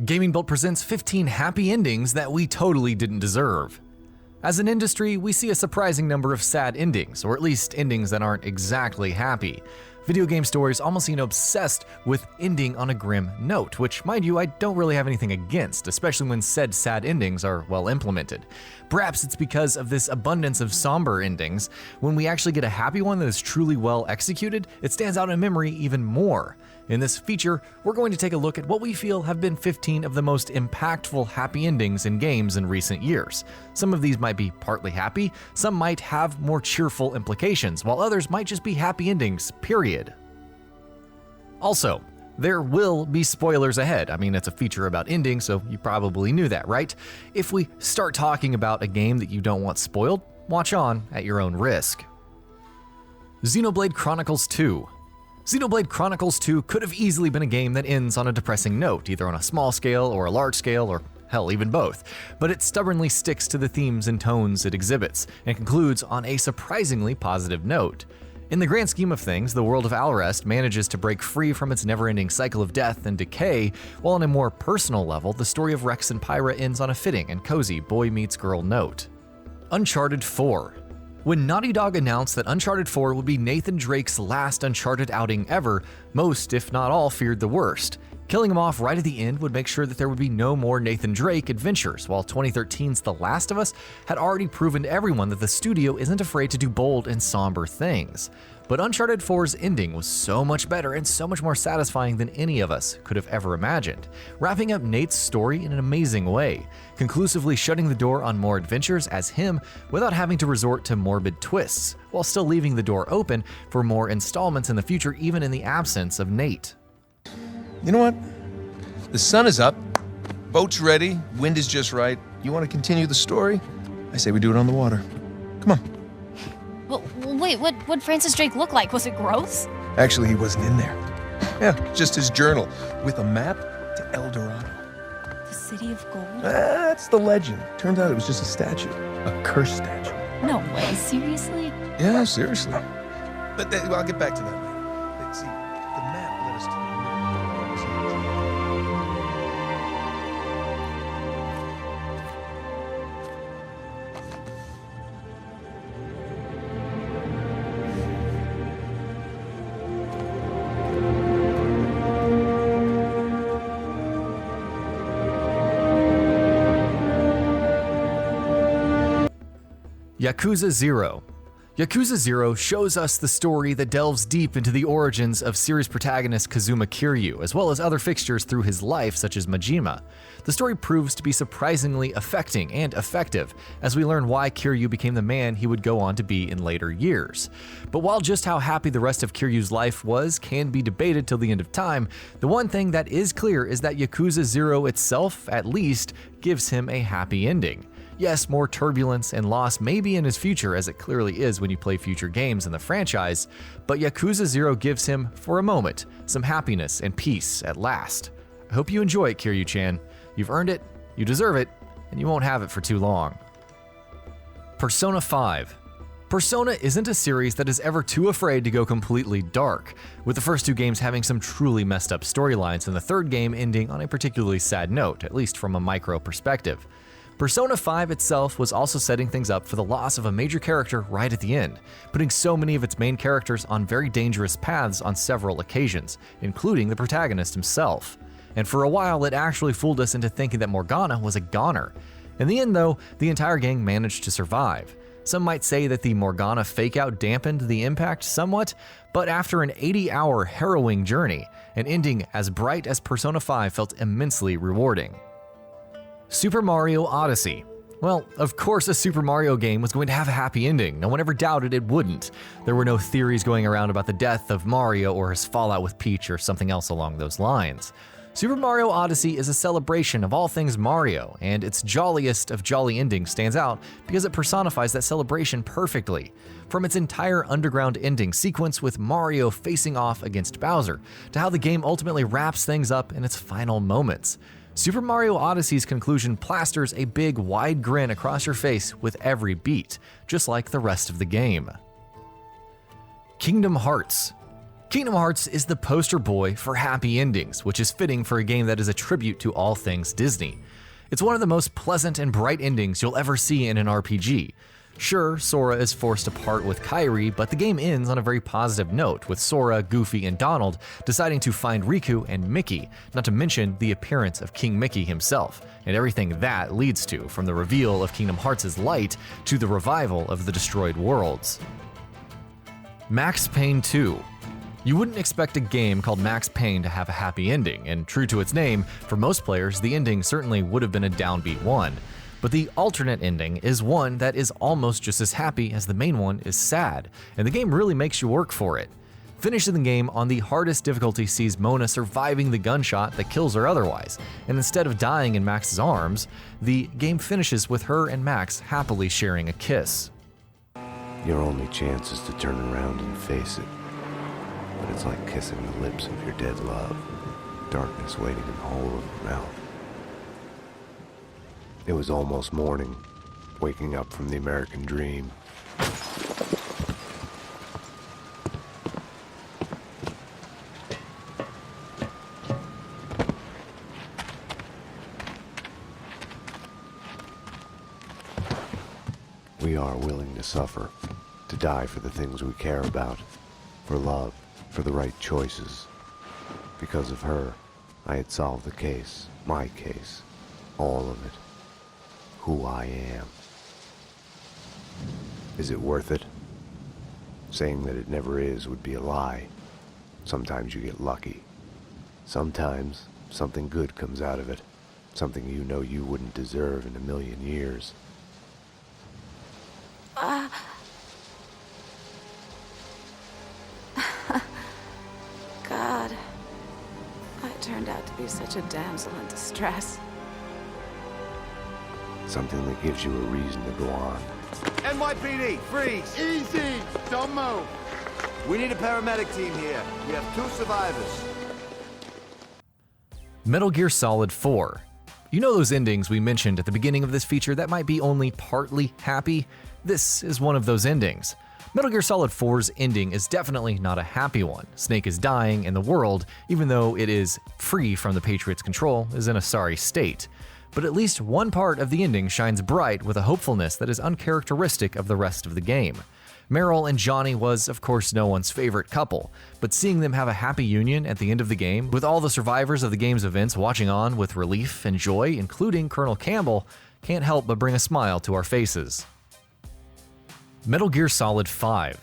Gaming Bolt presents 15 happy endings that we totally didn't deserve. As an industry, we see a surprising number of sad endings, or at least endings that aren't exactly happy. Video game stories almost seem obsessed with ending on a grim note, which, mind you, I don't really have anything against, especially when said sad endings are well implemented. Perhaps it's because of this abundance of somber endings. When we actually get a happy one that is truly well executed, it stands out in memory even more. In this feature, we're going to take a look at what we feel have been 15 of the most impactful happy endings in games in recent years. Some of these might be partly happy, some might have more cheerful implications, while others might just be happy endings, period. Also, there will be spoilers ahead. I mean, it's a feature about endings, so you probably knew that, right? If we start talking about a game that you don't want spoiled, watch on at your own risk. XENOBLADE Chronicles 2. XENOBLADE Chronicles 2 could have easily been a game that ends on a depressing note, either on a small scale or a large scale, or hell, even both. But it stubbornly sticks to the themes and tones it exhibits, and concludes on a surprisingly positive note. In the grand scheme of things, the world of Alrest manages to break free from its never-ending cycle of death and decay, while on a more personal level, the story of Rex and Pyra ends on a fitting and cozy boy-meets-girl note. Uncharted 4. When Naughty Dog announced that Uncharted 4 would be Nathan Drake's last Uncharted outing ever, most, if not all, feared the worst. Killing him off right at the end would make sure that there would be no more Nathan Drake adventures, while 2013's The Last of Us had already proven to everyone that the studio isn't afraid to do bold and somber things. But Uncharted 4's ending was so much better and so much more satisfying than any of us could have ever imagined, wrapping up Nate's story in an amazing way, conclusively shutting the door on more adventures as him without having to resort to morbid twists, while still leaving the door open for more installments in the future even in the absence of Nate. You know what? The sun is up, boat's ready, wind is just right. You want to continue the story? I say we do it on the water. Come on. Well, wait, what'd Francis Drake look like? Was it gross? Actually, he wasn't in there. Yeah, just his journal, with a map to El Dorado. The City of Gold? That's the legend. Turns out it was just a statue. A cursed statue. No way, seriously? Yeah, seriously. But I'll get back to that later. See, the map led us to the Yakuza 0. Yakuza 0 shows us the story that delves deep into the origins of series protagonist Kazuma Kiryu, as well as other fixtures through his life such as Majima. The story proves to be surprisingly affecting and effective, as we learn why Kiryu became the man he would go on to be in later years. But while just how happy the rest of Kiryu's life was can be debated till the end of time, the one thing that is clear is that Yakuza 0 itself, at least, gives him a happy ending. Yes, more turbulence and loss may be in his future, as it clearly is when you play future games in the franchise, but Yakuza 0 gives him, for a moment, some happiness and peace at last. I hope you enjoy it, Kiryu-chan. You've earned it, you deserve it, and you won't have it for too long. Persona 5. Persona isn't a series that is ever too afraid to go completely dark, with the first two games having some truly messed up storylines and the third game ending on a particularly sad note, at least from a micro perspective. Persona 5 itself was also setting things up for the loss of a major character right at the end, putting so many of its main characters on very dangerous paths on several occasions, including the protagonist himself. And for a while, it actually fooled us into thinking that Morgana was a goner. In the end, though, the entire gang managed to survive. Some might say that the Morgana fake-out dampened the impact somewhat, but after an 80-hour harrowing journey, an ending as bright as Persona 5 felt immensely rewarding. Super Mario Odyssey. Well, of course a Super Mario game was going to have a happy ending. No one ever doubted it wouldn't. There were no theories going around about the death of Mario or his fallout with Peach or something else along those lines. Super Mario Odyssey is a celebration of all things Mario, and its jolliest of jolly endings stands out because it personifies that celebration perfectly. From its entire underground ending sequence with Mario facing off against Bowser, to how the game ultimately wraps things up in its final moments. Super Mario Odyssey's conclusion plasters a big, wide grin across your face with every beat, just like the rest of the game. Kingdom Hearts. Kingdom Hearts is the poster boy for happy endings, which is fitting for a game that is a tribute to all things Disney. It's one of the most pleasant and bright endings you'll ever see in an RPG. Sure, Sora is forced to part with Kairi, but the game ends on a very positive note, with Sora, Goofy, and Donald deciding to find Riku and Mickey, not to mention the appearance of King Mickey himself, and everything that leads to, from the reveal of Kingdom Hearts' light to the revival of the destroyed worlds. Max Payne 2. You wouldn't expect a game called Max Payne to have a happy ending, and true to its name, for most players, the ending certainly would have been a downbeat one. But the alternate ending is one that is almost just as happy as the main one is sad, and the game really makes you work for it. Finishing the game on the hardest difficulty sees Mona surviving the gunshot that kills her otherwise, and instead of dying in Max's arms, the game finishes with her and Max happily sharing a kiss. Your only chance is to turn around and face it. But it's like kissing the lips of your dead love, darkness waiting in the hole of your mouth. It was almost morning, waking up from the American dream. We are willing to suffer, to die for the things we care about, for love, for the right choices. Because of her, I had solved the case, my case, all of it. Who I am. Is it worth it? Saying that it never is would be a lie. Sometimes you get lucky. Sometimes something good comes out of it. Something you know you wouldn't deserve in a million years. God, I turned out to be such a damsel in distress. Something that gives you a reason to go on. NYPD, freeze! Easy! Don't move! We need a paramedic team here. We have 2 survivors. Metal Gear Solid 4. You know those endings we mentioned at the beginning of this feature that might be only partly happy? This is one of those endings. Metal Gear Solid 4's ending is definitely not a happy one. Snake is dying, and the world, even though it is free from the Patriots' control, is in a sorry state. But at least one part of the ending shines bright with a hopefulness that is uncharacteristic of the rest of the game. Meryl and Johnny was, of course, no one's favorite couple, but seeing them have a happy union at the end of the game, with all the survivors of the game's events watching on with relief and joy, including Colonel Campbell, can't help but bring a smile to our faces. Metal Gear Solid 5.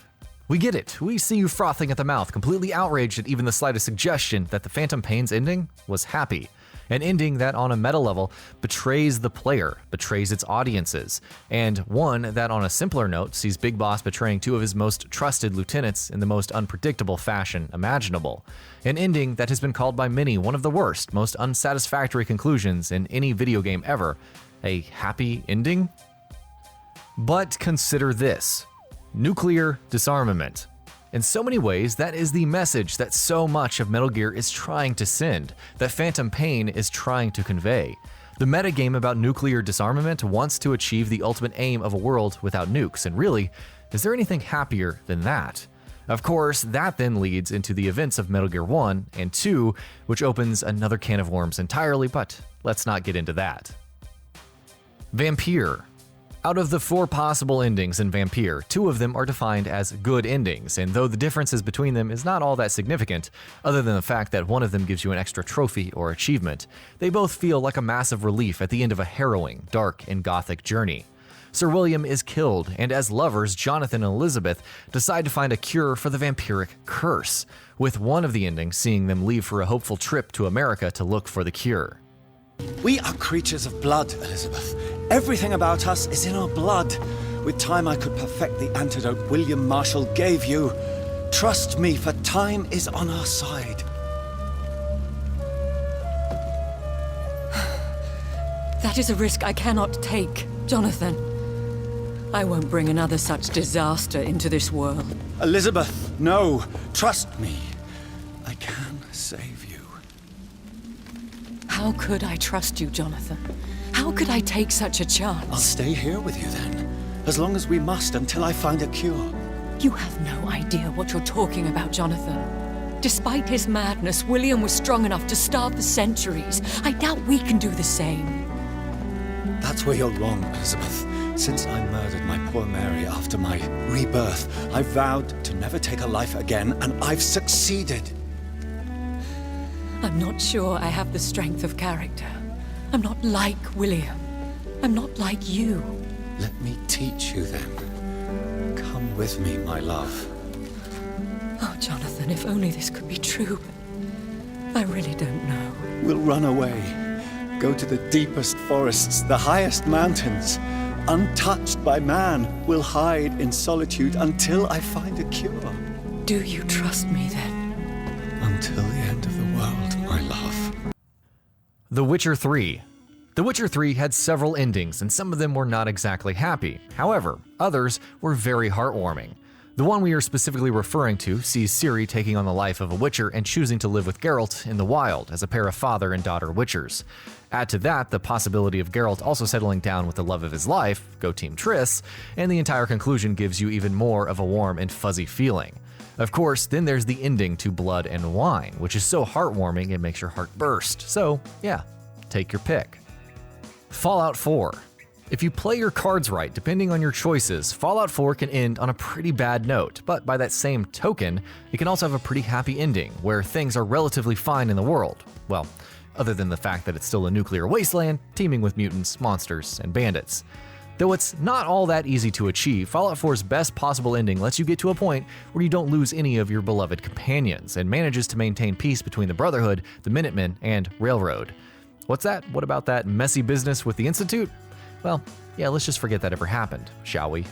We get it. We see you frothing at the mouth, completely outraged at even the slightest suggestion that the Phantom Pain's ending was happy. An ending that on a meta level betrays the player, betrays its audiences, and one that on a simpler note sees Big Boss betraying 2 of his most trusted lieutenants in the most unpredictable fashion imaginable. An ending that has been called by many one of the worst, most unsatisfactory conclusions in any video game ever. A happy ending? But consider this. Nuclear disarmament. In so many ways, that is the message that so much of Metal Gear is trying to send, that Phantom Pain is trying to convey. The metagame about nuclear disarmament wants to achieve the ultimate aim of a world without nukes, and really, is there anything happier than that? Of course, that then leads into the events of Metal Gear 1 and 2, which opens another can of worms entirely, but let's not get into that. Vampire. Out of the 4 possible endings in Vampire, 2 of them are defined as good endings, and though the differences between them is not all that significant, other than the fact that one of them gives you an extra trophy or achievement, they both feel like a massive relief at the end of a harrowing, dark, and gothic journey. Sir William is killed, and as lovers, Jonathan and Elizabeth decide to find a cure for the vampiric curse, with one of the endings seeing them leave for a hopeful trip to America to look for the cure. We are creatures of blood, Elizabeth. Everything about us is in our blood. With time I could perfect the antidote William Marshall gave you. Trust me, for time is on our side. That is a risk I cannot take, Jonathan. I won't bring another such disaster into this world. Elizabeth, no. Trust me. I can save you. How could I trust you, Jonathan? How could I take such a chance? I'll stay here with you then. As long as we must until I find a cure. You have no idea what you're talking about, Jonathan. Despite his madness, William was strong enough to starve for centuries. I doubt we can do the same. That's where you're wrong, Elizabeth. Since I murdered my poor Mary after my rebirth, I vowed to never take a life again, and I've succeeded. I'm not sure I have the strength of character. I'm not like William. I'm not like you. Let me teach you then. Come with me, my love. Oh, Jonathan, if only this could be true, but I really don't know. We'll run away. Go to the deepest forests, the highest mountains. Untouched by man, we'll hide in solitude until I find a cure. Do you trust me then? Until the end of the world, my love. The Witcher 3. The Witcher 3 had several endings, and some of them were not exactly happy. However, others were very heartwarming. The one we are specifically referring to sees Ciri taking on the life of a Witcher and choosing to live with Geralt in the wild as a pair of father and daughter Witchers. Add to that the possibility of Geralt also settling down with the love of his life, go Team Triss, and the entire conclusion gives you even more of a warm and fuzzy feeling. Of course, then there's the ending to Blood and Wine, which is so heartwarming it makes your heart burst. So, yeah, take your pick. Fallout 4. If you play your cards right, depending on your choices, Fallout 4 can end on a pretty bad note, but by that same token, it can also have a pretty happy ending, where things are relatively fine in the world. Well, other than the fact that it's still a nuclear wasteland, teeming with mutants, monsters, and bandits. Though it's not all that easy to achieve, Fallout 4's best possible ending lets you get to a point where you don't lose any of your beloved companions, and manages to maintain peace between the Brotherhood, the Minutemen, and Railroad. What's that? What about that messy business with the Institute? Well, yeah, let's just forget that ever happened, shall we?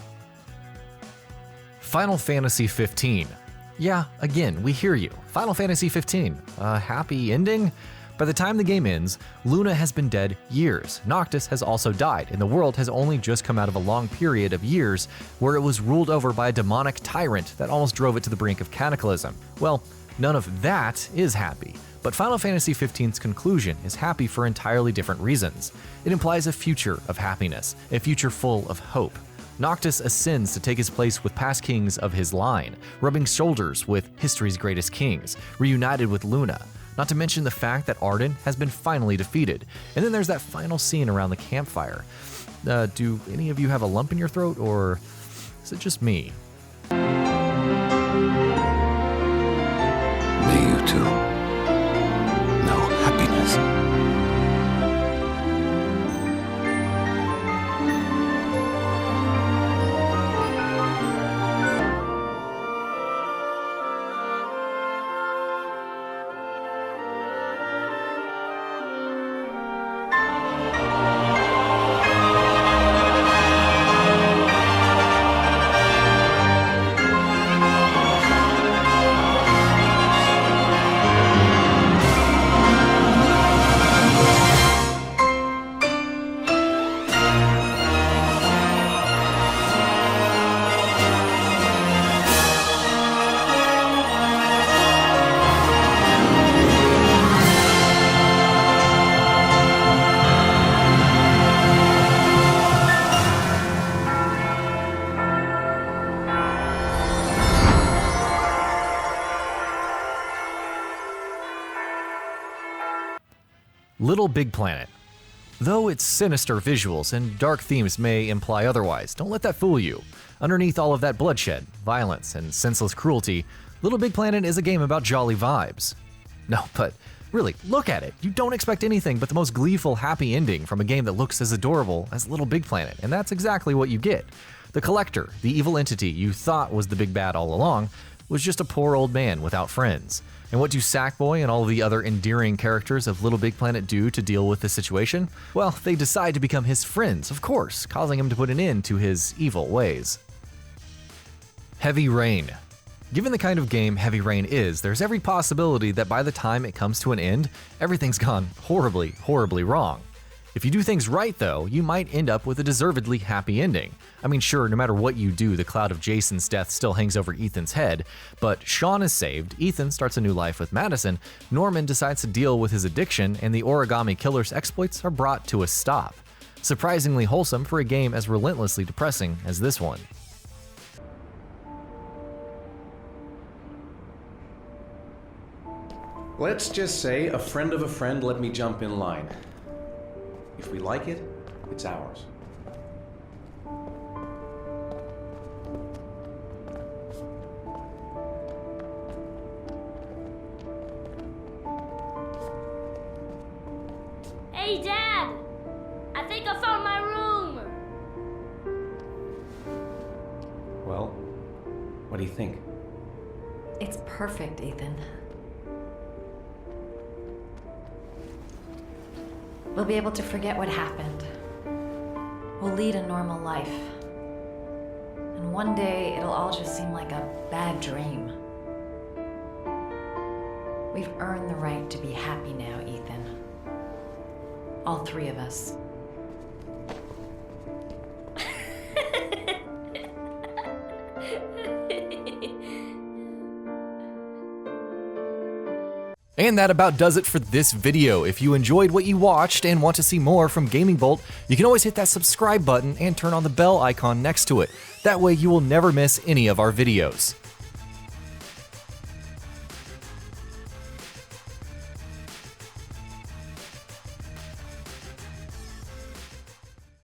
Final Fantasy 15. Yeah, again, we hear you. Final Fantasy 15. A happy ending? By the time the game ends, Luna has been dead years. Noctis has also died, and the world has only just come out of a long period of years where it was ruled over by a demonic tyrant that almost drove it to the brink of cataclysm. Well, none of that is happy. But Final Fantasy XV's conclusion is happy for entirely different reasons. It implies a future of happiness, a future full of hope. Noctis ascends to take his place with past kings of his line, rubbing shoulders with history's greatest kings, reunited with Luna. Not to mention the fact that Arden has been finally defeated. And then there's that final scene around the campfire. Do any of you have a lump in your throat, or is it just me? May you too know happiness. Little Big Planet. Though its sinister visuals and dark themes may imply otherwise, don't let that fool you. Underneath all of that bloodshed, violence, and senseless cruelty, Little Big Planet is a game about jolly vibes. No, but really, look at it. You don't expect anything but the most gleeful, happy ending from a game that looks as adorable as Little Big Planet, and that's exactly what you get. The Collector, the evil entity you thought was the big bad all along, was just a poor old man without friends. And what do Sackboy and all of the other endearing characters of Little Big Planet do to deal with the situation? Well, they decide to become his friends, of course, causing him to put an end to his evil ways. Heavy Rain. Given the kind of game Heavy Rain is, there's every possibility that by the time it comes to an end, everything's gone horribly, horribly wrong. If you do things right, though, you might end up with a deservedly happy ending. I mean, sure, no matter what you do, the cloud of Jason's death still hangs over Ethan's head, but Sean is saved, Ethan starts a new life with Madison, Norman decides to deal with his addiction, and the Origami Killer's exploits are brought to a stop. Surprisingly wholesome for a game as relentlessly depressing as this one. Let's just say a friend of a friend let me jump in line. If we like it, it's ours. Hey, Dad! I think I found my room! Well, what do you think? It's perfect, Ethan. We'll be able to forget what happened. We'll lead a normal life. And one day, it'll all just seem like a bad dream. We've earned the right to be happy now, Ethan. All three of us. And that about does it for this video. If you enjoyed what you watched and want to see more from Gaming Bolt, you can always hit that subscribe button and turn on the bell icon next to it. That way you will never miss any of our videos.